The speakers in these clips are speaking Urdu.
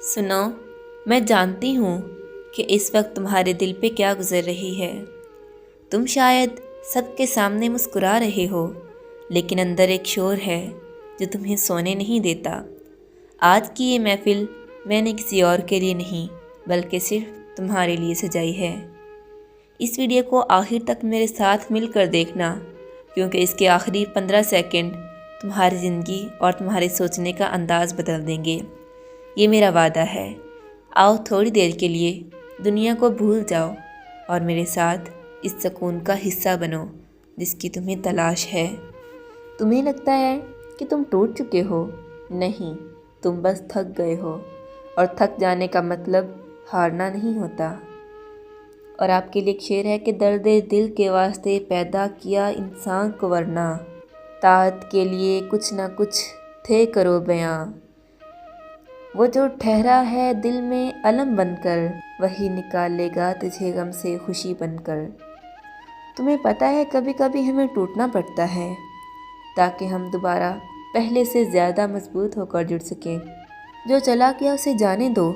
سنو، میں جانتی ہوں کہ اس وقت تمہارے دل پہ کیا گزر رہی ہے۔ تم شاید سب کے سامنے مسکرا رہے ہو، لیکن اندر ایک شور ہے جو تمہیں سونے نہیں دیتا۔ آج کی یہ محفل میں نے کسی اور کے لیے نہیں بلکہ صرف تمہارے لیے سجائی ہے۔ اس ویڈیو کو آخر تک میرے ساتھ مل کر دیکھنا، کیونکہ اس کے آخری 15 سیکنڈ تمہاری زندگی اور تمہارے سوچنے کا انداز بدل دیں گے۔ یہ میرا وعدہ ہے۔ آؤ تھوڑی دیر کے لیے دنیا کو بھول جاؤ اور میرے ساتھ اس سکون کا حصہ بنو جس کی تمہیں تلاش ہے۔ تمہیں لگتا ہے کہ تم ٹوٹ چکے ہو؟ نہیں، تم بس تھک گئے ہو، اور تھک جانے کا مطلب ہارنا نہیں ہوتا۔ اور آپ کے لیے ایک شعر ہے کہ درد دل کے واسطے پیدا کیا انسان کو، ورنہ طاعت کے لیے کچھ نہ کچھ تھے کرو بیاں۔ وہ جو ٹھہرا ہے دل میں علم بن کر، وہی نکالے گا تجھے غم سے خوشی بن کر۔ تمہیں پتہ ہے کبھی کبھی ہمیں ٹوٹنا پڑتا ہے تاکہ ہم دوبارہ پہلے سے زیادہ مضبوط ہو کر جڑ سکیں۔ جو چلا گیا اسے جانے دو،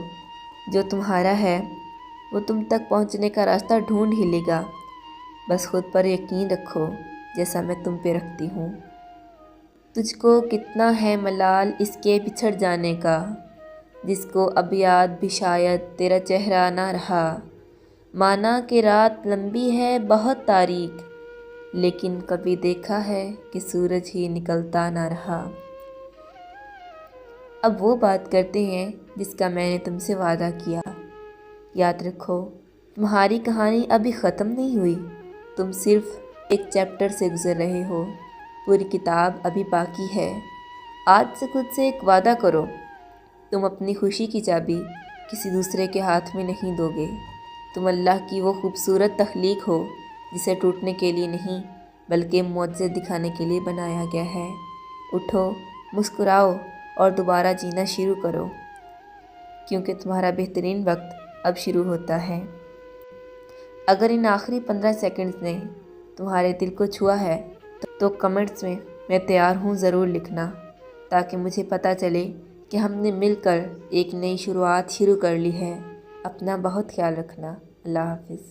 جو تمہارا ہے وہ تم تک پہنچنے کا راستہ ڈھونڈ ہی لے گا۔ بس خود پر یقین رکھو جیسا میں تم پہ رکھتی ہوں۔ تجھ کو کتنا ہے ملال اس کے بچھڑ جانے کا، جس کو اب یاد بھی شاید تیرا چہرہ نہ رہا۔ مانا کہ رات لمبی ہے بہت تاریک، لیکن کبھی دیکھا ہے کہ سورج ہی نکلتا نہ رہا۔ اب وہ بات کرتے ہیں جس کا میں نے تم سے وعدہ کیا۔ یاد رکھو، تمہاری کہانی ابھی ختم نہیں ہوئی، تم صرف ایک چیپٹر سے گزر رہے ہو، پوری کتاب ابھی باقی ہے۔ آج سے خود سے ایک وعدہ کرو، تم اپنی خوشی کی چابی کسی دوسرے کے ہاتھ میں نہیں دو گے۔ تم اللہ کی وہ خوبصورت تخلیق ہو جسے ٹوٹنے کے لیے نہیں بلکہ معجزے دکھانے کے لیے بنایا گیا ہے۔ اٹھو، مسکراؤ اور دوبارہ جینا شروع کرو، کیونکہ تمہارا بہترین وقت اب شروع ہوتا ہے۔ اگر ان آخری 15 سیکنڈز نے تمہارے دل کو چھوا ہے تو کمنٹس میں تیار ہوں ضرور لکھنا، تاکہ مجھے پتہ چلے کہ ہم نے مل کر ایک نئی شروعات شروع کر لی ہے۔ اپنا بہت خیال رکھنا۔ اللہ حافظ۔